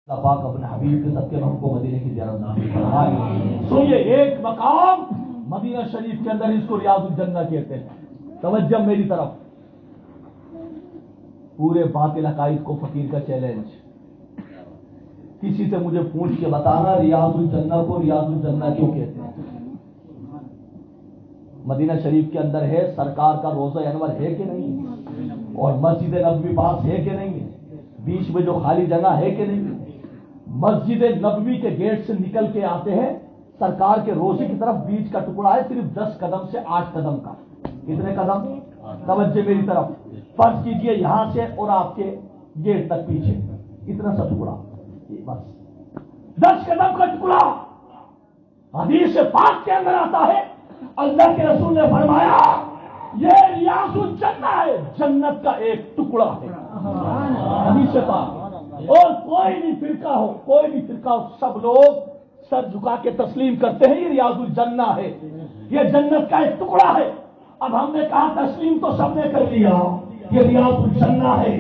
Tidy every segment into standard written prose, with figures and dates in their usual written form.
اللہ پاک اپنے حبیب کے صدقے میں ہم کو مدینے کی زیارت نصیب فرمائے۔ سنیے، ایک مقام مدینہ شریف کے اندر، اس کو ریاض الجنہ کہتے ہیں۔ توجہ میری طرف، پورے باطل عقائد کو فقیر کا چیلنج، کسی سے مجھے پوچھ کے بتانا ریاض الجنہ کو ریاض الجنہ کیوں کہتے ہیں؟ مدینہ شریف کے اندر ہے، سرکار کا روضہ انور ہے کہ نہیں؟ اور مسجد نبوی پاس ہے کہ نہیں ہے؟ بیچ میں جو خالی جگہ ہے کہ نہیں؟ مسجد نبوی کے گیٹ سے نکل کے آتے ہیں، سرکار کے روضے کی طرف بیچ کا ٹکڑا ہے صرف 10 قدم سے 8 قدم کا۔ کتنے قدم؟ توجہ میری طرف، فرض کیجئے یہاں سے اور آپ کے گیٹ تک پیچھے اتنا سا ٹکڑا، بس 10 قدم کا ٹکڑا۔ حدیث پاک کے اندر آتا ہے، اللہ کے رسول نے فرمایا یہ ریاض الجنہ ہے، جنت کا ایک ٹکڑا ہے۔ حدیث پاک، اور کوئی بھی فرقہ ہو، کوئی بھی فرقہ ہو، سب لوگ سر جھکا کے تسلیم کرتے ہیں یہ ریاض الجنہ ہے، یہ جنت کا ایک ٹکڑا ہے۔ اب ہم نے کہا تسلیم تو سب نے کر لیا یہ ریاض الجنہ ہے،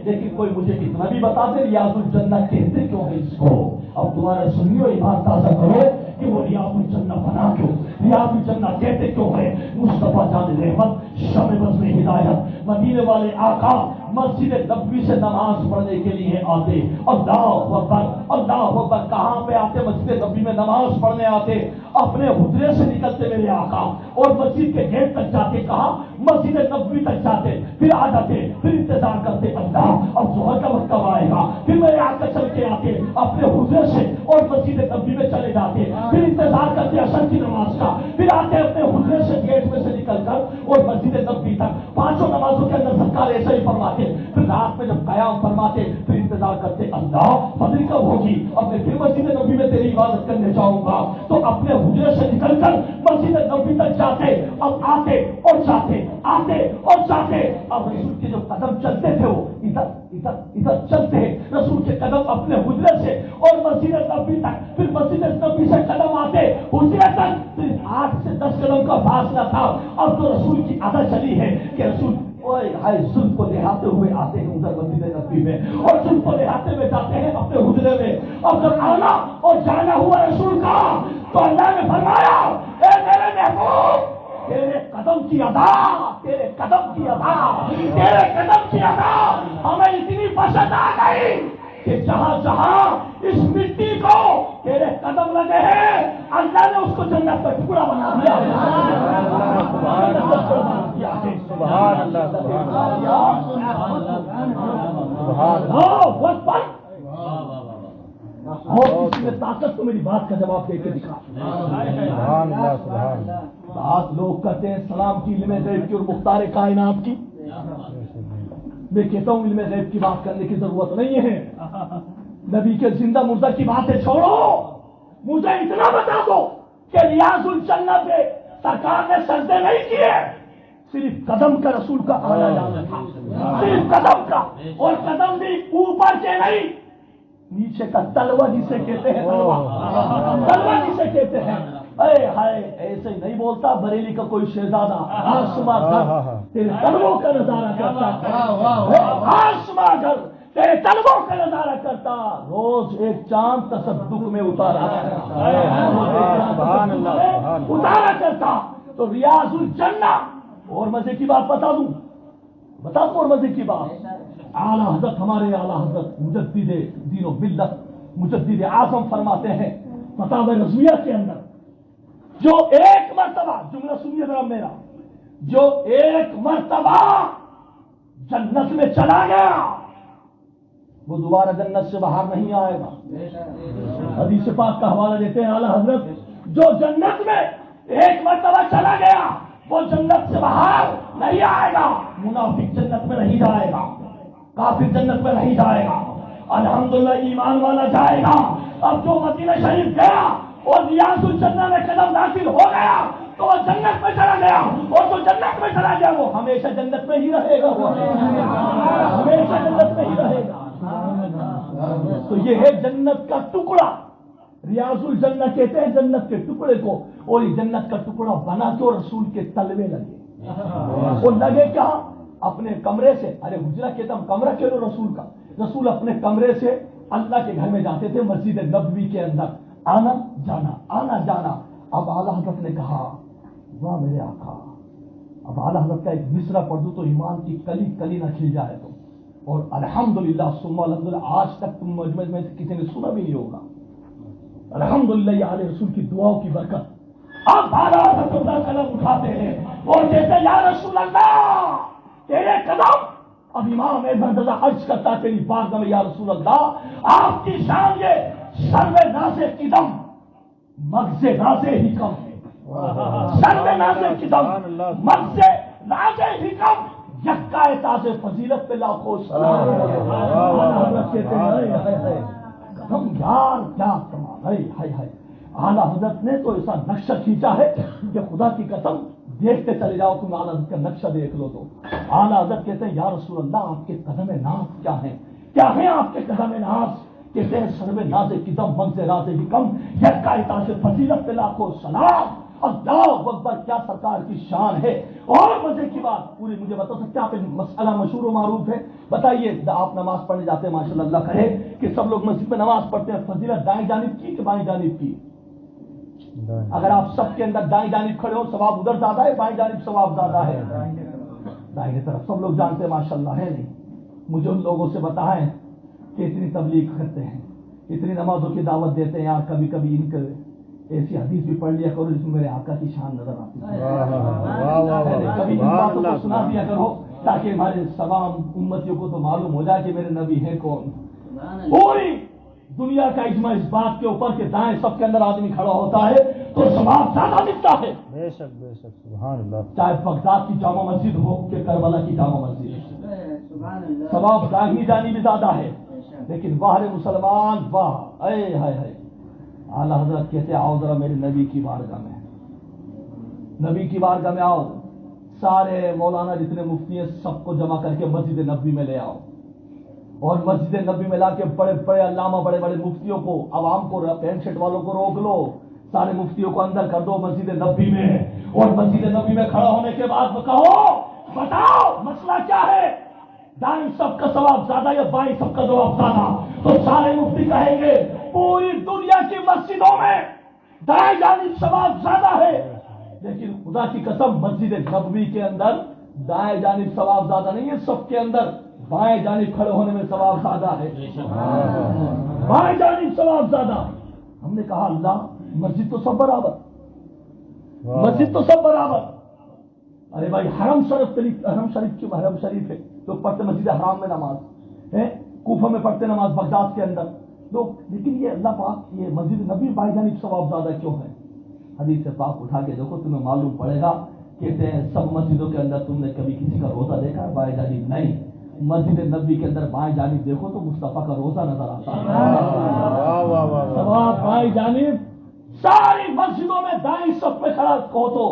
لیکن کوئی مجھے اتنا بھی بتا دے ریاض الجنہ کہتے کیوں ہے اس کو؟ اب تمہارے سنیو ایمان تازہ کرو کہ وہ ریاض الجنہ بنا کیوں، ریاض الجنہ کہتے کیوں ہے؟ مصطفیٰ جان رحمت، شب بزم ہدایت، مدینے والے آقا مسجد نبوی سے نماز پڑھنے کے لیے آتے۔ اللہ اکبر، اللہ اکبر، کہاں پہ آتے؟ مسجد نبوی میں نماز پڑھنے آتے، اپنے حجرے سے نکلتے میرے آقا اور مسجد کے گیٹ تک جاتے، کہاں؟ مسجد نبوی تک جاتے، پھر آ جاتے، پھر انتظار کرتے اللہ اب ظہر کا وقت کب آئے گا، پھر میرے آقا چل کے آتے اپنے حجرے سے اور مسجد نبوی میں چلے جاتے، پھر انتظار کرتے عصر کی نماز کا، پھر آتے اپنے حجرے سے گیٹ میں سے نکل کر اور مسجد نبوی تک۔ پانچوں نمازوں کے اندر سرکار ایسے ہی فرماتے، پھر رات میں جب قیام فرماتے پھر انتظار کرتے اللہ فجر کب ہوگی، اب میں پھر مسجد نبوی میں تیری عبادت کرنے جاؤں گا، تو اپنے حجرے سے نکل کر مسجد نبوی تک جاتے، اب آتے اور جاتے، آتے اور جاتے۔ اب رسول کے جو قدم چلتے تھے وہ ادھر ادھر ادھر چلتے، رسول کے قدم اپنے حجرے سے اور مسجد نبوی تک، پھر مسجد نبوی سے قدم آتے حجرے تک، صرف 8 سے 10 قدم کا فاصلہ تھا۔ اب تو رسول کی عادت چلی ہے کہ رسول ظلم کو لہاتے ہوئے آتے ہیں ادھر مسجد نبوی میں، اور ظلم کو لہاتے ہوئے جاتے ہیں اپنے حجرے میں۔ اب جب آنا اور جانا ہوا رسول کا تو اللہ نے فرمایا اے میرے محبوب، تیرے قدم کی ادا، تیرے قدم کی ادا، تیرے قدم کی ادا ہمیں اتنی پسند آ گئی کہ جہاں جہاں اس مٹی کو تیرے قدم لگے ہیں اللہ نے اس کو جنت کا ٹکڑا بنا دیا۔ سبحان اللہ، کسی میں طاقت تو میری بات کا جواب دے کے دکھا۔ بات لوگ کرتے ہیں سلام کی، علم غیب کی اور مختار کائنات کی، میں کہتا ہوں علم غیب کی بات کرنے کی ضرورت نہیں ہے، نبی کے زندہ مردہ کی باتیں چھوڑو، مجھے اتنا بتا دو کہ ریاض الجنہ پہ سرکار نے سجدے نہیں کیے، صرف قدم کا رسول کا آنا جانا تھا، صرف قدم کا، اور قدم بھی اوپر کے نہیں، نیچے کا تلوا جسے کہتے ہیں، تلوا جسے کہتے ہیں۔ اے ہائے، ایسے نہیں بولتا بریلی کا کوئی شہزادہ، آسماں گھر تیرے تلووں کا نظارہ کرتا، آسماں گھر تیرے تلووں کا نظارہ کرتا، روز ایک چاند تصدق میں اتارا کرتا۔ تو ریاض الجنہ، اور مزے کی بات بتا دوں اور مزے کی بات، اعلیٰ حضرت، ہمارے اعلیٰ حضرت مجدد دین و ملت، مجدد اعظم فرماتے ہیں فتاوی رضویہ کے اندر، جو ایک مرتبہ، جملہ سنیے ذرا میرا، جو ایک مرتبہ جنت میں چلا گیا وہ دوبارہ جنت سے باہر نہیں آئے گا۔ حدیث پاک کا حوالہ دیتے ہیں اعلیٰ حضرت، جو جنت میں ایک مرتبہ چلا گیا وہ جنت سے باہر نہیں آئے گا۔ منافق جنت میں نہیں جائے گا، کافر جنت میں نہیں جائے گا، الحمدللہ ایمان والا جائے گا۔ اب جو مدینہ شریف گیا اور ریاض الجنہ میں قدم داخل ہو گیا تو وہ جنت میں چلا گیا، اور جو جنت میں چلا گیا وہ ہمیشہ جنت میں ہی رہے گا، ہمیشہ جنت میں ہی رہے گا۔ تو یہ ہے جنت کا ٹکڑا، ریاض الجنہ کہتے ہیں جنت کے ٹکڑے کو، اور یہ جنت کا ٹکڑا بنا کے رسول کے تلوے لگے، وہ لگے کہاں؟ اپنے کمرے سے، ارے حجرہ کہتا ہوں، کمرہ کہہ لو رسول کا، رسول اپنے کمرے سے اللہ کے گھر میں جاتے تھے مسجد نبوی کے اندر آنا جانا آنا جانا. اب اعلیٰ حضرت نے کہا واہ میرے آقا, اب اعلیٰ حضرت کا ایک مصرع پڑھ دوں تو ایمان کی کلی کلی نہ کھل جائے تو. اور الحمدللہ ثم الحمدللہ آج تک تم مجمع میں سے کسی نے سنا بھی نہیں ہوگا. الحمدللہ یہ آل رسول کی دعاؤں کی برکت. اب اعلیٰ حضرت اپنا قلم اٹھاتے ہیں اور کہتے یا رسول اللہ تیرے قدم. اب امام مرتضیٰ عرض کرتا تیری بارگاہ میں یا رسول اللہ آپ کی شان یہ سرو ناز قدم مغز ناز حکم. سرو ناز قدم مغز ناز حکم یکا تاز فضیلت پہ لاکھوں سلام. قدم یار کیا کمال ہے. اعلیٰ حضرت نے تو ایسا نقشہ کھینچا ہے کہ خدا کی قسم دیکھتے چلے جاؤ تم اعلیٰ حضرت کا نقشہ دیکھ لو تو. اعلیٰ حضرت کہتے ہیں یا رسول اللہ آپ کے قدم ناز کیا ہیں, کیا ہیں آپ کے قدم ناز. کہتے ہیں سرو ناز قدم مغز ناز حکم یکا تاز فضیلت پہ لاکھوں سلام. اللہ اکبر کیا سرکار کی شان ہے. اور مزے کی بات پوری مجھے بتا سکتے آپ مسئلہ مشہور و معروف ہے. بتائیے آپ نماز پڑھنے جاتے ہیں ماشاء اللہ کرے کہ سب لوگ مسجد میں نماز پڑھتے ہیں, فضیلت دائیں جانب کی کہ بائیں جانب کی. اگر آپ سب کے اندر دائیں جانب کھڑے ہو ثواب ادھر زیادہ ہے, بائیں جانب ثواب زیادہ ہے. دائیں طرف سب لوگ جانتے ہیں ماشاء اللہ ہے نہیں. مجھے ان لوگوں سے بتائیں کہ اتنی تبلیغ کرتے ہیں, اتنی نمازوں کی دعوت دیتے ہیں, یار کبھی کبھی ان کے ایسی حدیث بھی پڑھ لیا کرو جس میں میرے آقا کی شان نظر آتی ہے. کبھی ان باتوں کو سنا دیا کرو تاکہ ہمارے تمام امتیوں کو تو معلوم ہو جائے کہ میرے نبی ہے کون. پوری دنیا کا اجماع اس بات کے اوپر کہ دائیں سب کے اندر آدمی کھڑا ہوتا ہے تو ثواب زیادہ ملتا ہے. بے شک بے شک سبحان اللہ. چاہے بغداد کی جامع مسجد ہو کہ کربلا کی جامع مسجد, ثواب دائیں جانی بھی زیادہ ہے. لیکن باہر مسلمان واہ اے ہائے ہائے. اعلیٰ حضرت کہتے آؤ ذرا میرے نبی کی بارگاہ میں, نبی کی بارگاہ میں آؤ. سارے مولانا جتنے مفتی ہیں سب کو جمع کر کے مسجد نبوی میں لے آؤ, اور مسجد نبی میں لا کے بڑے بڑے علامہ بڑے بڑے مفتیوں کو, عوام کو, پینٹ شرٹ والوں کو روک لو, سارے مفتیوں کو اندر کر دو مسجد نبوی میں. اور مسجد نبوی میں کھڑا ہونے کے بعد کہو بتاؤ مسئلہ کیا ہے, دائیں سب کا ثواب زیادہ یا بائیں سب کا ثواب زیادہ. تو سارے مفتی کہیں گے پوری دنیا کی مسجدوں میں دائیں جانب ثواب زیادہ ہے, لیکن خدا کی قسم مسجد نبوی کے اندر دائیں جانب ثواب زیادہ نہیں ہے, سب کے اندر بائیں جانب کھڑے ہونے میں ثواب زیادہ ہے, بائیں جانب ثواب زیادہ. ہم نے کہا اللہ مسجد تو سب برابر, مسجد تو سب برابر. ارے بھائی حرم شریف کیوں, حرم شریف ہے تو پڑھتے مسجد حرام میں نماز ہے, کوفہ میں پڑھتے نماز بغداد کے اندر لوگ, لیکن یہ اللہ پاک یہ مسجد نبی بائیں جانب ثواب زیادہ کیوں ہے. حدیث سے پاک اٹھا کے دیکھو تمہیں معلوم پڑے گا. کہتے ہیں سب مسجدوں کے اندر تم نے کبھی کسی کا روزہ دیکھا ہے بائیں جانب نہیں, مسجد نبوی کے اندر بائیں جانب دیکھو تو مصطفیٰ کا روزہ نظر آتا ہے. ثواب بائیں جانب, ساری مسجدوں میں دائیں سب پہ کھڑا کہو تو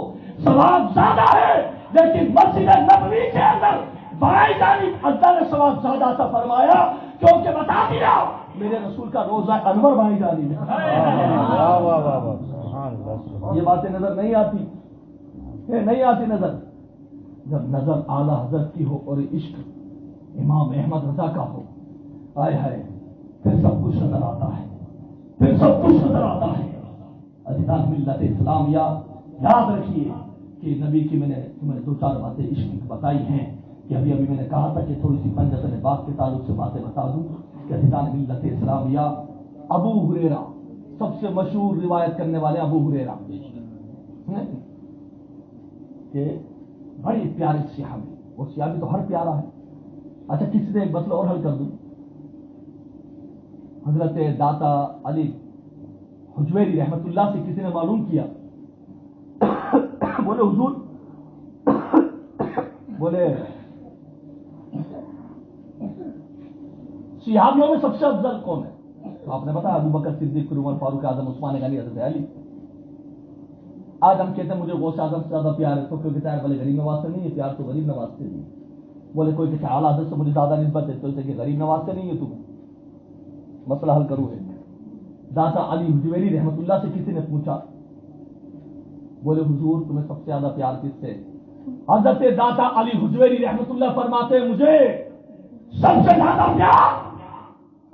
ثواب زیادہ ہے, لیکن مسجد نبوی کے اندر بائیں جانب اللہ نے ثواب زیادہ عطا فرمایا کیونکہ بتا دیا میرے رسول کا روزہ انور بائیں جانب ہے. یہ باتیں نظر نہیں آتی, نہیں آتی نظر. جب نظر اعلیٰ حضرت کی ہو اور عشق امام احمد رضا کا ہو, آئے ہائے پھر سب کچھ نظر آتا ہے, پھر سب کچھ نظر آتا ہے. عزیزان ملت اسلامیہ یاد رکھیے کہ نبی کی میں نے تمہیں دو چار باتیں عشق کی بتائی ہیں کہ ابھی میں نے کہا تھا کہ تھوڑی سی پنجتن بات کے تعلق سے باتیں بتا دوں کہ عزیزان ملت اسلامیہ ابو ہریرہ سب سے مشہور روایت کرنے والے ابو ہریرہ کہ بڑی پیاری صحابی, وہ صحابی تو ہر پیارا ہے. اچھا کسی نے ایک مسئلہ اور حل کر دوں. حضرت داتا علی حجویری رحمت اللہ سے کسی نے معلوم کیا, بولے حضور بولے صحابیوں میں سب سے افضل کون ہے؟ تو آپ نے بتایا ابو بکر صدیق, عمر فاروق اعظم, عثمان غنی, حضرت علی. آج ہم کہتے ہیں مجھے غوث اعظم سے زیادہ پیار ہے تو کیوں کہتا ہے بھلے غریب نواز سے نہیں ہے, پیار تو غریب نواز سے نہیں. بولے کوئی کہ اعلیٰ حضرت سے مجھے زیادہ نسبت ہے تو اسے کہ غریب نواز سے نہیں ہے, تم مسئلہ حل کرو. ہے داتا علی حجویری رحمت اللہ سے کسی نے پوچھا, بولے حضور تمہیں سب سے زیادہ پیار کس سے؟ حضرت داتا علی حجویری رحمت اللہ فرماتے مجھے سب سے زیادہ پیار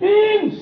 3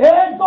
1-2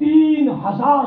3000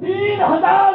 3000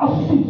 80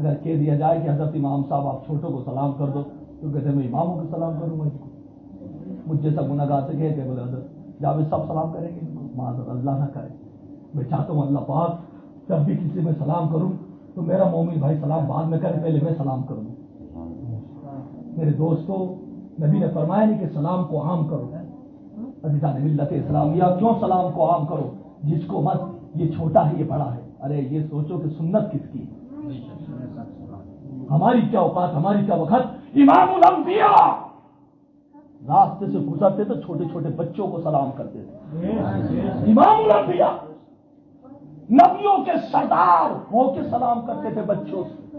اگر کہہ دیا جائے کہ حضرت امام صاحب آپ چھوٹوں کو سلام کر دو تو کہتے ہیں میں اماموں کو سلام کروں گا، مجھ جیسا گناہگار سے کہتے بولے حضرت جب سب سلام کریں گے معاذ اللہ نہ کرے. میں چاہتا ہوں اللہ پاک جب بھی کسی میں سلام کروں تو میرا مومن بھائی سلام بعد میں کرے، پہلے میں سلام کروں. میرے دوستو، نبی نے فرمایا نہیں کہ سلام کو عام کرو. عزیزان ملت اسلامیہ، کیوں سلام کو عام کرو؟ جس کو مت یہ چھوٹا ہے یہ بڑا ہے. ارے یہ سوچو کہ سنت کس کی، ہماری کیا اوقات، ہماری کیا وقت. امام الانبیاء راستے سے گزرتے تو چھوٹے چھوٹے بچوں کو سلام کرتے تھے. امام الانبیاء نبیوں کے سردار ہو کے سلام کرتے تھے بچوں سے.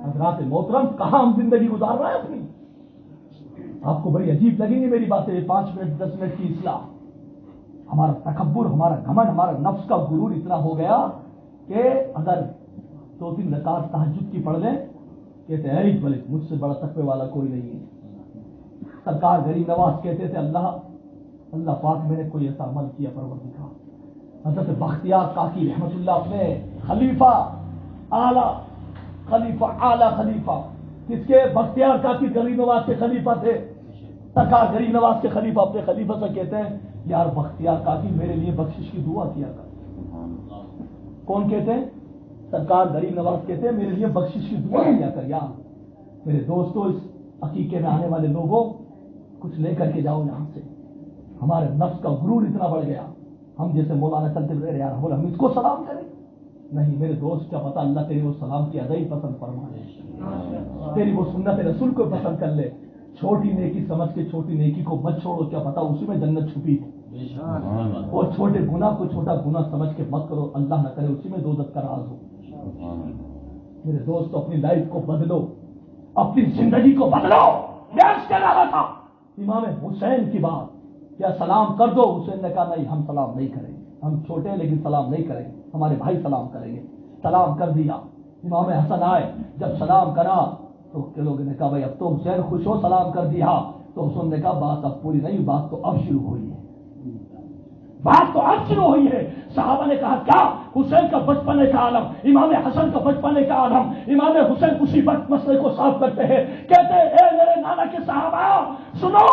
حضرات محترم، کہاں ہم زندگی گزار رہے ہیں اپنی؟ آپ کو بڑی عجیب لگیں گی میری باتیں. 5 منٹ 10 منٹ کی اصلاح. ہمارا تکبر، ہمارا گھمنڈ، ہمارا نفس کا غرور اتنا ہو گیا کہ اگر 2-3 رکعت تہجد کی پڑھ لیں کہتے ہیں بھلے مجھ سے بڑا تقوی والا کوئی نہیں ہے. سرکار غریب نواز کہتے تھے اللہ پاک میں نے کوئی ایسا عمل کیا پروردگار. حضرت بختیار کاکی رحمت اللہ اپنے خلیفہ اعلی خلیفہ کس کے؟ بختیار کاکی غریب نواز کے خلیفہ تھے. سرکار غریب نواز کے خلیفہ اپنے خلیفہ سے کہتے ہیں یار بختیار کاکی میرے لیے بخشش کی دعا کیا کر. کون کہتے ہیں؟ سرکار غریب نواز کہتے ہیں میرے لیے بخشش کی دعا کیا کر. یار میرے دوستو، اس عقیقے میں آنے والے لوگوں کچھ لے کر کے جاؤ یہاں سے. ہمارے نفس کا غرور اتنا بڑھ گیا، ہم جیسے مولانا چلتے رہے یار بول ہم اس کو سلام کریں. نہیں میرے دوست، کیا پتا اللہ تیری وہ سلام کی ادائی پسند فرما لے، تیری وہ سنت رسول کو پسند کر لے. چھوٹی نیکی سمجھ کے چھوٹی نیکی کو مت چھوڑو، کیا پتا اسی میں جنت چھپی ہے. اور چھوٹے گناہ کو چھوٹا گناہ سمجھ کے مت کرو، اللہ نہ کرے اسی میں دوزخ کا راز ہو. میرے دوست، اپنی لائف کو بدلو، اپنی زندگی کو بدلو. بیس کہہ رہا تھا امام حسین کی بات، کیا سلام کر دو؟ حسین نے کہا نہیں ہم سلام نہیں کریں گے، ہم چھوٹے ہیں لیکن سلام نہیں کریں گے، ہمارے بھائی سلام کریں گے. سلام کر دیا. امام حسن آئے، جب سلام کرا تو لوگوں نے کہا بھائی اب تو حسین خوش ہو، سلام کر دیا. تو حسین نے کہا بات اب پوری نہیں، بات تو اب شروع ہوئی ہے، بات تو اب شروع ہوئی ہے. صحابہ نے کہا کیا؟ حسین کا بچپنے کا عالم، امام حسن کا بچپنے کا عالم. امام حسین اسی وقت مسئلے کو صاف کرتے ہیں، کہتے ہیں اے میرے نانا کے صحابہ سنو،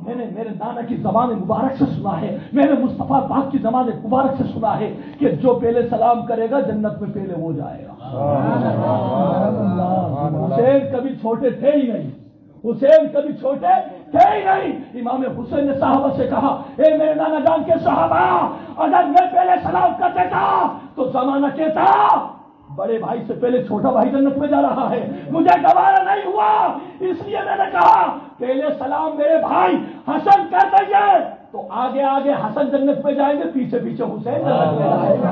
میں نے میرے نانا کی زبان مبارک سے سنا ہے، میں نے مصطفیٰ پاک کی زبان مبارک سے سنا ہے کہ جو پہلے سلام کرے گا جنت میں پہلے وہ جائے گا. حسین کبھی چھوٹے تھے ہی نہیں، حسین کبھی چھوٹے تھے ہی نہیں. امام حسین نے صحابہ سے کہا اے میرے نانا جان کے صحابہ، اگر میں پہلے سلام کر دیتا تو زمانہ کہتا بڑے بھائی سے پہلے چھوٹا بھائی جنت میں جا رہا ہے. مجھے گوارا نہیں ہوا، اس لیے میں نے کہا پہلے سلام میرے بھائی حسن کر دیجئے تو آگے آگے حسن جنت میں جائیں گے، پیچھے پیچھے حسین جنت میں جائیں گے.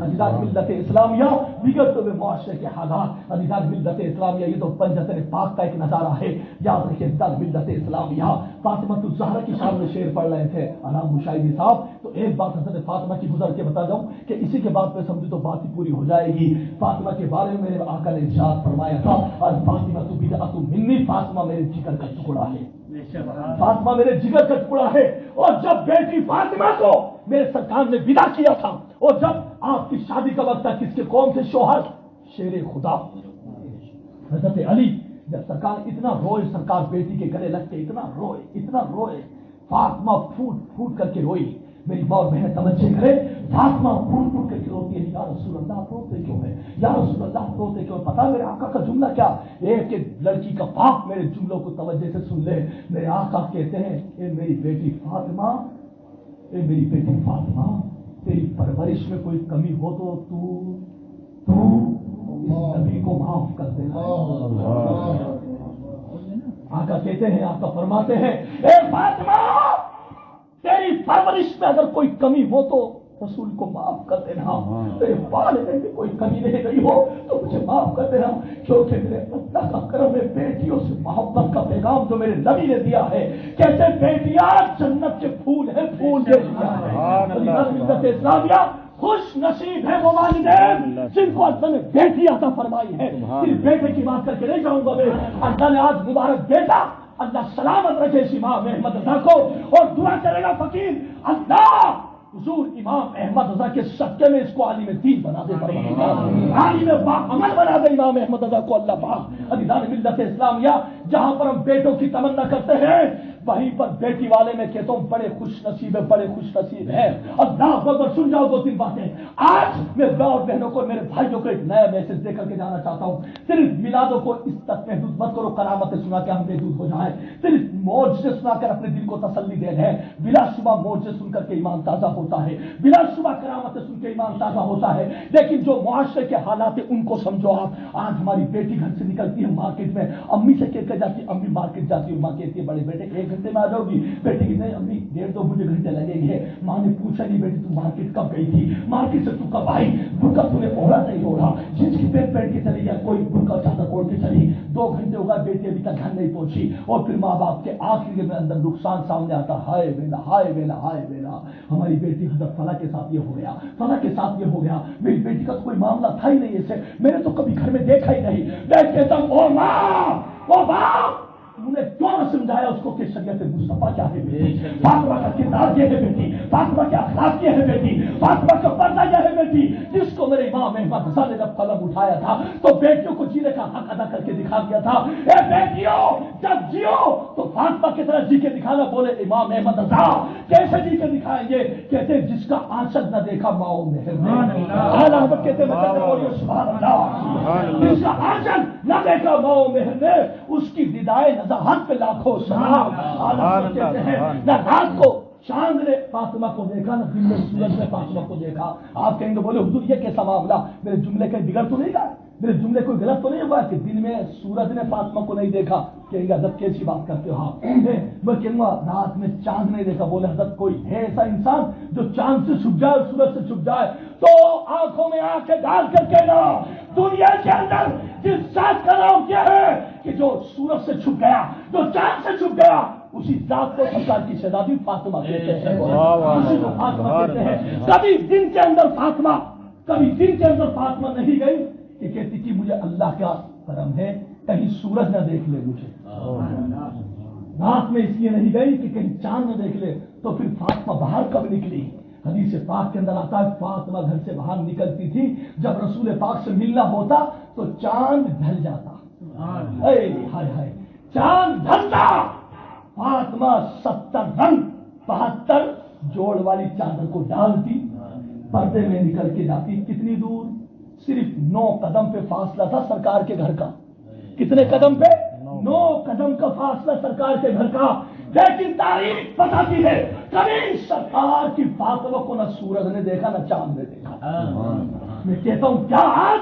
عزیزان ملت اسلامیہ، بگڑتے ہوئے معاشرے کے حالات. عزیزان ملت اسلامیہ، یہ تو پنجتن پاک کا ایک نظارہ ہے. یاد رکھیے عزیزان ملت اسلامیہ، فاطمہ الزہرا کی شان میں شعر پڑھ رہے تھے علام مشاہدی صاحب. تو ایک بات حضرت فاطمہ کی گزر کے بتا دوں کہ اسی کے بعد میں سمجھو تو بات ہی پوری ہو جائے گی. فاطمہ کے بارے میں میرے آقا نے ارشاد فرمایا تھا اور فاطمہ تو بدعۃ منی، فاطمہ میرے جگر کا ٹکڑا ہے، فاطمہ میرے جگر کا ٹکڑا ہے. اور جب بیٹی فاطمہ کو میرے سرکار نے ودا کیا تھا اور جب آپ کی شادی کا وقت تھا، کس کے قوم سے؟ شوہر شیر خدا حضرت علی. جب سرکار اتنا روئے، سرکار بیٹی کے گلے لگ کے اتنا روئے، فاطمہ پھوٹ پھوٹ کر کے روئی. میری ماں اور بہن توجہ کرے، فاطمہ پھوٹ پھوٹ کر کے روتی ہے، یا رسول اللہ روتے کیوں ہے، یا رسول اللہ روتے کیوں؟ پتا میرے آقا کا جملہ کیا؟ ایک لڑکی کا باپ میرے جملوں کو توجہ سے سن لے. میرے آقا کہتے ہیں اے میری بیٹی فاطمہ، اے میری بیٹی فاطمہ، تیری پرورش میں کوئی کمی ہو تو اس نبی کو معاف کر دینا. آقا کہتے ہیں، آقا فرماتے ہیں اے فاطمہ، تیری پرورش میں اگر کوئی کمی ہو تو رسول کو معاف کر دینا. تیرے والدین میں کوئی کمی رہ گئی ہو تو مجھے معاف کر دینا، کیونکہ میرے اللہ کا کرم ہے بیٹیوں سے محبت کا پیغام جو میرے نبی نے دیا ہے. کہتے بیٹیاں جنت کے پھول ہیں، پھول کے ملت اسلامیہ خوش نصیب ہے وہ والدین جن کو اللہ نے بیٹی عطا فرمائی ہے. صرف بیٹے کی بات کر کے نہیں جاؤں گا میں. اللہ نے آج مبارک بیٹا، اللہ سلامت رکھے اس امام احمد رضا کو، اور دعا کرے گا فقیر اللہ حضور امام احمد رضا کے صدقے میں اس کو عالم دین بنا دے، عالم عمل بنا دے امام احمد رضا کو اللہ پاک۔ عزیزان ملت اسلامیہ، جہاں پر ہم بیٹوں کی تمنا کرتے ہیں وہیں پر بیٹی والے میں کہتا ہوں بڑے خوش نصیب ہے، بڑے خوش نصیب ہے۔ اللہ اکبر، سن جاؤ دو تین باتیں۔ آج میں ماں اور بہنوں کو، میرے بھائیوں کو ایک نیا میسج دے کر کے جانا چاہتا ہوں۔ صرف میلادوں کو اس تک محدود مت کرو، کرامتیں سنا کے ہم محدود ہو جائیں، صرف معجزے سنا کر اپنے دل کو تسلی دے رہے ہیں۔ بلا شبہ معجزے سن کر کے ایمان تازہ ہوتا ہے، بلا شبہ کرامتیں سن کے ایمان تازہ ہوتا ہے، لیکن جو معاشرے کے حالات ہیں ان کو سمجھو آپ۔ آج ہماری بیٹی گھر سے نکلتی ہے مارکیٹ میں، امی سے کہہ کے جاتی ہے، امی مارکیٹ جاتی ہے، ماں کہتی ہے بڑے بیٹے 1 گھنٹے میں آ جاؤ گی؟ بیٹی کی نہیں امی 1.5 مجھے گھنٹے لگیں گے۔ ماں نے پوچھا نہیں بیٹی تم مارکیٹ کب گئی تھی، مارکیٹ سے تو کب آئی، برقع تم نے اوڑھا نہیں اوڑھا، جس کی پینٹ پہن کے چلی یا کوئی برقع چادر اوڑھ کے چلی، 2 گھنٹے ہوگا بیٹی ابھی تک گھر نہیں پہنچی، اور پھر ماں باپ کے آخری میں اندر نقصان سامنے آتا، ہائے ویلا ہائے ویلا ہائے ویلا، ہماری بیٹی حضرت فلاں کے ساتھ یہ ہو گیا، فلاں کے ساتھ یہ ہو گیا، میری بیٹی کا تو کوئی معاملہ تھا ہی نہیں ایسے، میں نے تو کبھی گھر میں دیکھا ہی نہیں۔ میں کہتا ہوں او ماں او باپ، تم نے کیوں نہ سمجھایا اس کو کہ شریعت مصطفیٰ کیا ہے بیٹی، فاطمہ کا کردار یہ ہے بیٹی، فاطمہ کے اخلاق یہ ہے بیٹی، فاطمہ کا پردہ یہ ہے بیٹی، جس کو میرے امام احمد رضا نے جب قلم اٹھایا تھا تو بیٹیوں کو جینے کا حق ادا کر کے دکھا دیا تھا۔ اے بیٹیوں جب جیو تو فاطمہ کی طرح جی کے دکھانا۔ بولے امام احمد رضا کیسے جی کے دکھائیں گے؟ کہتے جس کا آنچل نہ دیکھا ماؤں میں اعلیٰ حضرت کہتے بولیے سبحان اللہ، جس کا آنچل نہ دیکھا ماؤں میں اس کی ودائے نزاہت پہ لاکھوں سلام۔ کہتے ہیں نہ رات کو چاند نے فاطمہ کو دیکھا، نہ دن میں سورج نے فاطمہ کو دیکھا۔ آپ کہیں گے بولے حضور یہ کیسا معاملہ، میرے جملے کا بگڑ تو نہیں گا، میرے جملے کوئی غلط تو نہیں ہوا کہ دن میں سورج نے فاطمہ کو نہیں دیکھا؟ کہیں گے حضرت کیسی بات کرتے ہو آپ؟ میں کہوں گا رات میں چاند نہیں دیکھا۔ بولے حضرت کوئی ہے ایسا انسان جو چاند سے چھپ جائے اور سورج سے چھپ جائے؟ تو آنکھوں میں آنکھیں ڈال کر کے نا دنیا کے اندر جس ذات کا نام کیا ہے کہ جو سورج سے چھپ گیا، جو چاند سے چھپ گیا، اسی ذات کو سرکار کی شہزادی فاطمہ کہتے ہیں، اسی کو فاطمہ کہتے ہیں۔ کبھی دن کے اندر فاطمہ، کبھی دن کے اندر فاطمہ نہیں گئی کہ کہتی کہ مجھے اللہ کا کرم ہے کہیں سورج نہ دیکھ لے مجھے، رات میں اس لیے نہیں گئی کہ کہیں چاند نہ دیکھ لے۔ تو پھر فاطمہ باہر کب نکلی؟ حدیث پاک کے اندر آتا ہے فاطمہ گھر سے باہر نکلتی تھی، جب رسول پاک سے ملنا ہوتا تو چاند ڈھل جاتا، ہائے ہائے چاند ڈھلتا، فاطمہ 70 رنگ 72 جوڑ والی چادر کو ڈالتی، پردے میں نکل کے جاتی۔ کتنی دور؟ صرف 9 قدم پہ فاصلہ تھا سرکار کے گھر کا۔ کتنے قدم پہ؟ 9 قدم کا فاصلہ سرکار کے گھر کا۔ لیکن تاریخ بتاتی ہے کبھی سرکار کی فاطمہ کو نہ سورج نے دیکھا نہ چاند نے دیکھا۔ میں کہتا ہوں کیا آج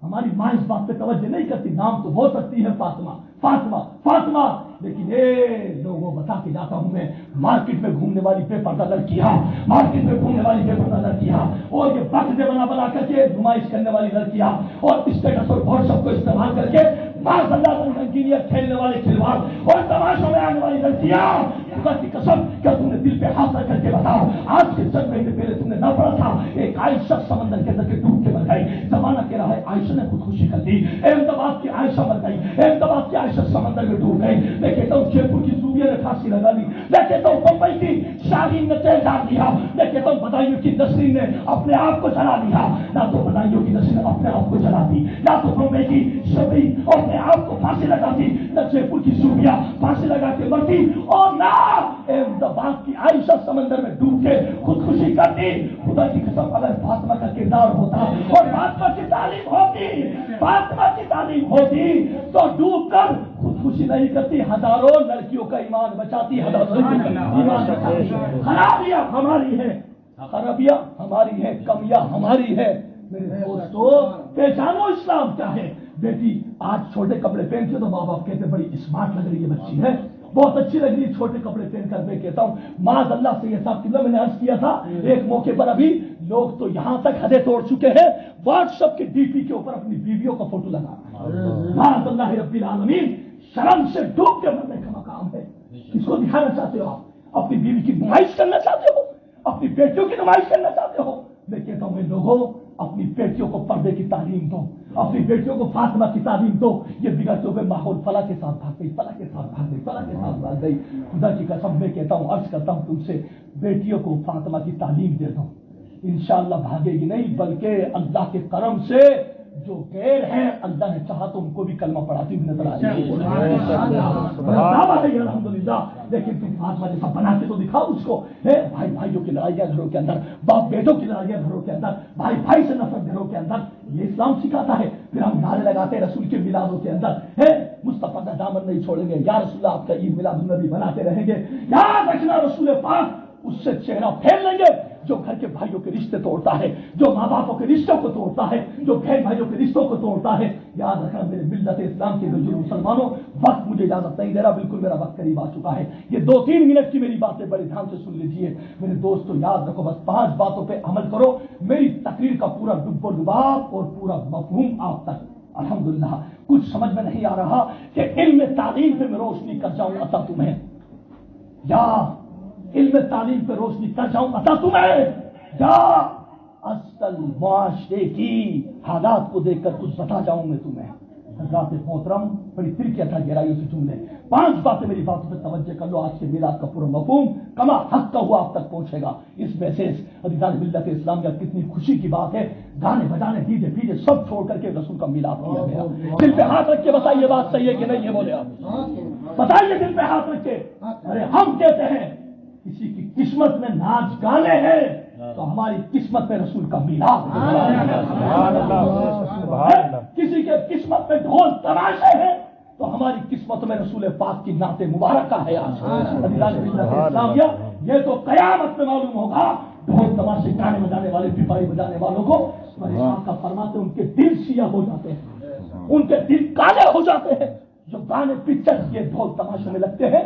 ہماری ماں اس بات پہ توجہ نہیں کرتی؟ نام تو بہت رکھتی ہے فاطمہ فاطمہ فاطمہ، لیکن لوگوں بتا کے جاتا ہوں میں، مارکیٹ میں گھومنے والی بے پردہ لڑکیاں، مارکیٹ میں گھومنے والی بے پردہ لڑکیاں، اور یہ بکسے بنا کر کے نمائش کرنے والی لڑکیاں، اور اسٹیٹس اور واٹس کو استعمال کر کے ماذ اللہ رنگینیت کھیلنے والے کھلواڑ اور تماشوں میں آنے والی لڑکیاں، خدا کی قسم کیا تم نے دل پہ ہاتھ رکھ کر کے بتاؤ آج سے 10 مہینے پہلے تم نے نہ پڑا تھا ایک عائشہ سمندر کے اندر کے ڈوب کے مر گئی، زمانہ کہہ رہا ہے عائشہ نے خودکشی کر دی، احمدآباد کی عائشہ مر گئی، احمدآباد کی عائشہ سمندر میں ڈوب گئی۔ میں کہتا ہوں جے پور کی زوبیہ نے پھانسی لگا لی، میں کہتا ہوں بمبئی کی شاہین نے تیل ڈال دیا، میں کہتا ہوں بدایوں کی نسرین نے اپنے آپ کو جلا دیا، نہ تو بدایوں کی نسرین نے اپنے آپ کو جلا دی، نہ تو بمبئی کی شبی اپنے آپ کو پھانسی لگا دی، نہ جے پور کی زوبیہ پھانسی لگا کے مرتی، اور نہ احمدآباد کی عائشہ سمندر میں ڈوب کے خودکشی کرتی۔ خدا کی قسم اگر فاطمہ کا کردار ہوتا اور فاطمہ کی تعلیم ہوتی، فاطمہ کی تعلیم ہوتی تو ڈوب کر خودکشی نہیں کرتی، ہزاروں لڑکیوں کا ایمان بچاتی، ہزاروں لڑکیوں کا ایمان بچاتی۔ خرابیاں ہماری ہیں، خرابیاں ہماری ہیں، کمیاں ہماری ہیں۔ میرے دوستو پہچانو اسلام کیا ہے۔ بیٹی آج چھوٹے کپڑے پہنتے تو ماں باپ کہتے بڑی اسمارٹ لگ رہی ہے بچی ہے، بہت اچھی لگ رہی ہے چھوٹے کپڑے پہن کر۔ میں کہتا ہوں معاذ اللہ سے یہ صاحب قبلہ میں نے عرض کیا تھا ایک موقع پر، ابھی لوگ تو یہاں تک حدیں توڑ چکے ہیں واٹس ایپ کے ڈی پی کے اوپر اپنی بیویوں کا فوٹو لگا۔ معاذ اللہ رب العالمین، شرم سے ڈوب کے مرنے کا مقام ہے۔ کس کو دکھانا چاہتے ہو آپ؟ اپنی بیوی کی نمائش کرنا چاہتے ہو؟ اپنی بیٹیوں کی نمائش کرنا چاہتے ہو؟ میں کہتا ہوں لوگوں اپنی بیٹیوں کو پردے کی تعلیم دو، اپنی بیٹیوں کو فاطمہ کی تعلیم دو، یہ بگڑتے ہوئے ماحول فلاں کے ساتھ بھاگ گئی، فلاں کے ساتھ بھاگ گئی، فلاں کے ساتھ بھاگ گئی۔ خدا کی قسم میں کہتا ہوں، عرض کرتا ہوں تم سے، بیٹیوں کو فاطمہ کی تعلیم دے دو، انشاءاللہ بھاگے گی نہیں، بلکہ اللہ کے کرم سے جو غیر ہے اللہ نے چاہا تو ان کو بھی کلمہ پڑھاتی ہوئی نظر آئی ہے الحمدللہ۔ لیکن تم فاطمہ جیسا بنا کے تو دکھاؤ اس کو۔ بھائی بھائیوں کی لڑائیاں گھروں کے اندر، باپ بیٹوں کی لڑائیاں گھروں کے اندر، بھائی بھائی سے نفرت گھروں کے اندر، یہ اسلام سکھاتا ہے۔ پھر ہم نعرے لگاتے ہیں رسول کے میلادوں کے اندر، مصطفیٰ کا دامن نہیں چھوڑیں گے، یا رسول اللہ آپ کا عید میلاد النبی بناتے رہیں گے، یاد رکھنا رسول پاک اس سے چہرہ پھیر لیں گے جو گھر کے بھائیوں کے رشتے توڑتا ہے، جو ماں باپوں کے رشتوں کو توڑتا ہے، جو بہن بھائیوں کے رشتوں کو توڑتا ہے۔ یاد رکھنا میرے ملت اسلام کے بزرگ مسلمانوں، وقت مجھے اجازت نہیں دے رہا، بالکل میرا وقت قریب آ چکا ہے۔ یہ 2-3 منٹ کی میری باتیں بڑے دھیان سے سن لیجیے میرے دوستو، یاد رکھو، بس 5 باتوں پہ عمل کرو، میری تقریر کا پورا لب و لباب اور پورا مفہوم آپ تک الحمدللہ۔ کچھ سمجھ میں نہیں آ رہا کہ علم تعلیم پہ میں روشنی کر جاؤں عطا تمہیں، یا علم تعلیم پہ روشنی کر جاؤں عطا تمہیں، یا اصل معاشرے کی حالات کو دیکھ کر کچھ بتا جاؤں میں تمہیں۔ حضرات محترم، بڑی ترکیت تھا گہرائیوں سے جملے، 5 باتیں میری باتوں پہ توجہ کر لو، آج کے میلاد کا پورا مفہوم کما حق کا ہوا آپ تک پہنچے گا۔ اس میسج عزیزان ملت اسلام کا کتنی خوشی کی بات ہے، گانے بجانے ڈیجے پیجے سب چھوڑ کر کے رسول کا میلاد کیا گیا۔ دل پہ ہاتھ رکھ کے بتائیے بات صحیح ہے کہ نہیں، یہ بولے آپ بتائیے، دل پہ ہاتھ رکھ کے۔ ارے ہم کہتے ہیں کسی کی قسمت میں ناچ گانے ہیں تو ہماری قسمت میں رسول کا میلاد ہے، کسی کے قسمت میں ڈھول تماشے ہیں تو ہماری قسمت میں رسول پاک کی نعت مبارک کا ہے۔ اسلامیہ یہ تو قیامت میں معلوم ہوگا، ڈھول تماشے گانے بجانے والے پپائی بجانے والوں کو کا فرماتے ان کے دل سیاہ ہو جاتے ہیں، ان کے دل کالے ہو جاتے ہیں جو گانے پکچر یہ ڈھول تماشے میں لگتے ہیں۔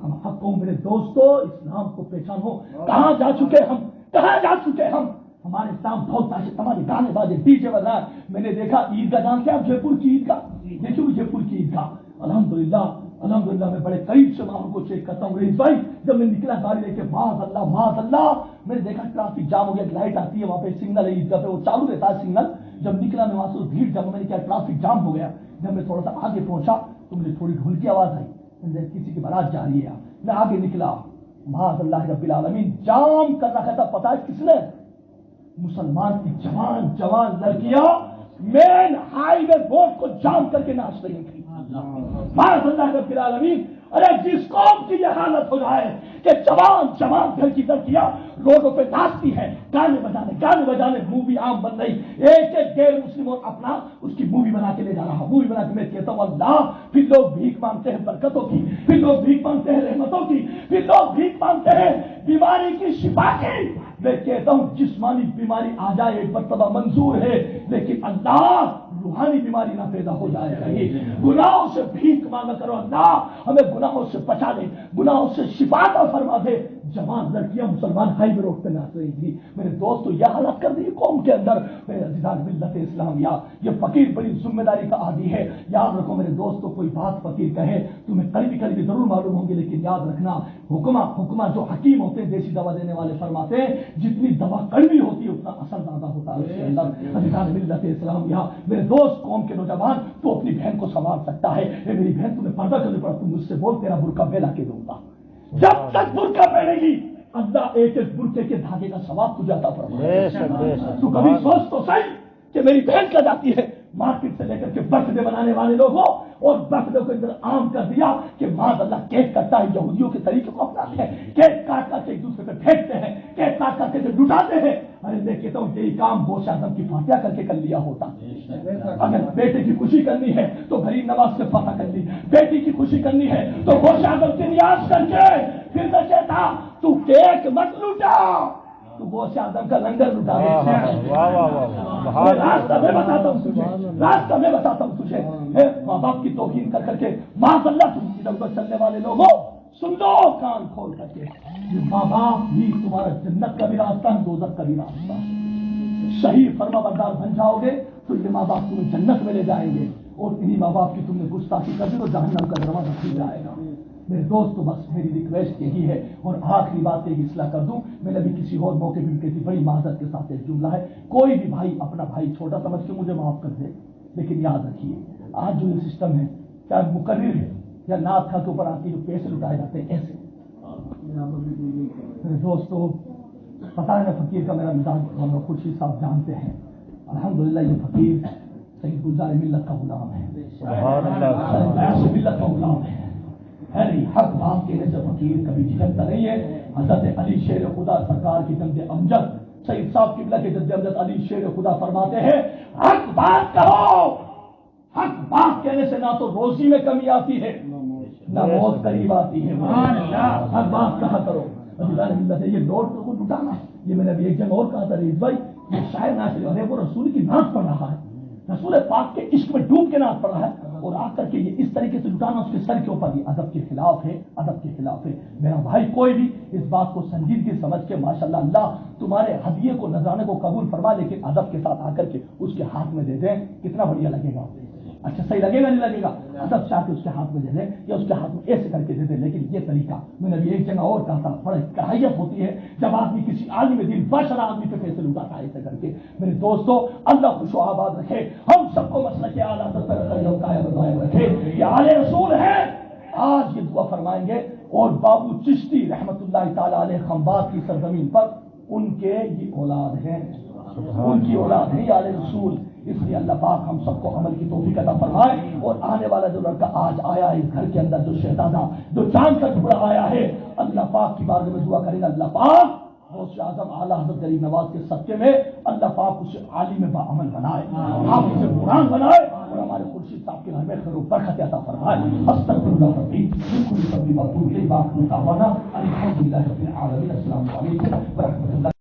ہم حق کو میرے دوستو اسلام کو پہچانو، کہاں جا چکے ہم، کہاں جا چکے ہم، ہمارے اسلام بہت تاشے تمہارے گانے بازے ڈیجے بجائے۔ میں نے دیکھا عید کا جان کیا جے پور کی عید کا، دیکھیے جے پور کی عید کا الحمدللہ الحمدللہ میں بڑے قریب سے وہاں کو چیک کرتا ہوں۔ رئیس بھائی جب میں نکلا گاڑی لے کے معاذ اللہ میں نے دیکھا ٹرافک جام ہو گیا، لائٹ آتی ہے وہاں پہ سگنل ہے عید کا پہ وہ چالو رہتا ہے سگنل، جب نکلا میں وہاں سے بھیڑ جب میں نے کیا ٹرافک جام ہو گیا، جب میں تھوڑا سا آگے پہنچا تو مجھے تھوڑی ڈھول کی آواز آئی، کسی کی بارات جا رہی ہے، میں آگے نکلا، معاذ اللہ رب العالمین جام کر رکھا تھا، پتا ہے کس نے؟ مسلمان کی جوان لڑکیاں مین ہائی وے روڈ کو جام کر کے ناچ رہی تھی، معاذ اللہ رب العالمین۔ ارے جس قوم کی یہ حالت ہو جائے کہ جوان گھر کی لڑکیاں روڈوں پہ ناچتی ہے، گانے بجانے مووی عام بن رہی، ایک غیر مسلم اپنا اس کی مووی بنا کے لے جا رہا، مووی بنا کے میں کہتا ہوں اللہ، پھر لوگ بھیک مانگتے ہیں برکتوں کی، پھر لوگ بھیک مانگتے ہیں رحمتوں کی، پھر لوگ بھیک مانگتے ہیں بیماری کی شفا کی۔ میں کہتا ہوں جسمانی بیماری آ جائے ایک مرتبہ منظور ہے، لیکن اللہ روحانی بیماری نہ پیدا ہو جائے رہی۔ گناہوں سے بھیک مانگا کرو، اللہ ہمیں گناہوں سے بچا دے، گناہوں سے شفا عطا فرما دے۔ جوان لڑکیاں مسلمان ہائی وے روڈ پہ ناچ رہی تھی، میرے دوستو یہ حالت کر دی قوم کے اندر۔ میرے عزیزان ملت اسلامیہ، یہ فقیر بڑی ذمہ داری کا عادی ہے، یاد رکھو میرے دوستو، کوئی بات فقیر کہے تمہیں قریبی ضرور معلوم ہوں گے، لیکن یاد رکھنا حکمہ جو حکیم ہوتے ہیں دیسی دوا دینے والے فرماتے ہیں جتنی دوا کڑوی ہوتی ہے اتنا اثر زیادہ ہوتا ہے اس کے اندر۔ عزیزان ملت اسلامیہ، میرے دوست قوم کے نوجوان، تو اپنی بہن کو سنبھال سکتا ہے، اے میری بہن تمہیں پردہ کرنے پڑا، تم مجھ سے بول تیرا برقع میں لا کے دوں گا، جب تک برقع پہنے گی اللہ ایک برقعے کے دھاگے کا ثواب تجھے عطا فرمائے گا۔ تو کبھی سوچ تو صحیح کہ میری بہن کیا جاتی ہے مارکیٹ سے لے کر کے برتھ ڈے بنانے والے لوگوں، اور برتھ ڈے کو ادھر عام کر دیا کہ معاذ اللہ کیک کٹتا ہے، یہودیوں کے طریقے کو اپناتے ہیں، کیک کاٹ کر کے ایک دوسرے پہ پھینکتے ہیں، کیک کاٹ کر کے لٹاتے ہیں۔ ارے میں کہتا ہوں یہی کام غوث اعظم کی فاتحہ کر کے کر لیا ہوتا۔ اگر بیٹے کی خوشی کرنی ہے تو غریب نواز سے فاتحہ کر لی، بیٹی کی خوشی کرنی ہے تو غوث اعظم کی نیاز کر کے، پھر میں کہتا تو کیک مت لوٹا، تو غوث اعظم کا لنگر لٹا دے۔ راستہ میں بتاتا ہوں تجھے، راستہ میں بتاتا ہوں تجھے، ماں باپ کی توہین کر کے معاذ اللہ تم کی طرف چلنے والے لوگوں سن لو کان کھول کر کے، یہ ماں باپ ہی تمہارا جنت کا بھی راستہ ہے، دوزخ کا بھی راستہ ہے۔ صحیح فرما بردار بن جاؤ گے تو یہ ماں باپ تمہیں جنت میں لے جائیں گے، اور انہی ماں باپ کی تم نے گستاخی کر دی تو جہنم کا دروازہ کھل جائے گا۔ میرے دوستو بس میری ریکویسٹ یہی ہے، اور آخری بات ایک اصلاح کر دوں، میں نے بھی کسی اور موقع بھی کہتی، بڑی معذرت کے ساتھ ایک جملہ ہے، کوئی بھی بھائی اپنا بھائی چھوٹا سمجھ کے مجھے معاف کر دے، لیکن یاد رکھیے آج جو یہ سسٹم ہے چاہے مقرر ہے یا نعت خواہ کے اوپر آ کے جو پیسے لٹائے جاتے ہیں ایسے میرے دوستو پتہ ہے فقیر کا میرا مزاج ہم لوگ خورشید صاحب جانتے ہیں الحمدللہ یہ فقیر سید گلزار ملت کا غلام ہے ملت کا غلام ہے نہیں حق بات کہنے سے فقیر کبھی جھجکتا نہیں ہے حضرت علی شیر خدا سرکار کی جد امجد سید صاحب قبلہ کے جد امجد علی شیر خدا فرماتے ہیں حق بات کہو حق بات کہنے سے نہ تو روزی میں کمی آتی ہے نہ موت قریب آتی ہے حق بات کہا کرو یہ نوٹ کو لٹانا یہ میں نے ابھی ایک جگہ اور کہا تھا ریز بھائی یہ شاعر نہ وہ رسول کی نعت پڑھ رہا ہے رسول پاک کے عشق میں ڈوب کے نعت پڑھ رہا ہے اور آ کر کے یہ اس طریقے سے لٹانا اس کے سر کے اوپر یہ ادب کے خلاف ہے ادب کے خلاف ہے میرا بھائی کوئی بھی اس بات کو سنجیدگی سمجھ کے ماشاءاللہ اللہ تمہارے ہدیے کو نذرانے کو قبول فرما لیکن ادب کے ساتھ آ کر کے اس کے ہاتھ میں دے دیں کتنا بڑھیا لگے گا اچھا صحیح لگے گا نہیں لگے گا ادب چاہ کے اس کے ہاتھ میں دے دیں یا اس کے ہاتھ میں ایسے کر کے دے دیں لیکن یہ طریقہ میں نے ابھی ایک جگہ اور کہا تھا بڑا کراہیت ہوتی ہے جب آدمی کسی عالم دین بشر آدمی پہ پیسے لٹاتا ہے ایسے کر کے میرے دوستو اللہ خوش و آباد رکھے ہم سب کو مسلک اعلیٰ قائم رکھے یہ آل رسول ہے آج یہ دعا فرمائیں گے اور بابو چشتی رحمت اللہ تعالی علیہ خمبات کی سرزمین پر ان کے یہ اولاد ہیں ان کی اولاد ہے یہ آل رسول اس لیے اللہ پاک ہم سب کو عمل کی توفیق عطا فرمائے اور آنے والا جو لڑکا آج آیا ہے اس گھر کے اندر جو شہزادہ جو چاند کا ٹکڑا آیا ہے اللہ پاک کی بارگاہ میں دعا کرے گا اللہ پاک غوث اعظم اعلیٰ حضرت غریب نواز کے صدقے میں اللہ پاک اسے عالم با عمل بنائے آپ اسے قرآن بنائے اور ہمارے خورشید صاحب کے گھر میں خیر و برکت عطا فرمائے استغفر اللہ ربی بالکل سبھی باتوں کے باقی دعوانا الحمدللہ رب العالمین السلام علیکم ورحمۃ اللہ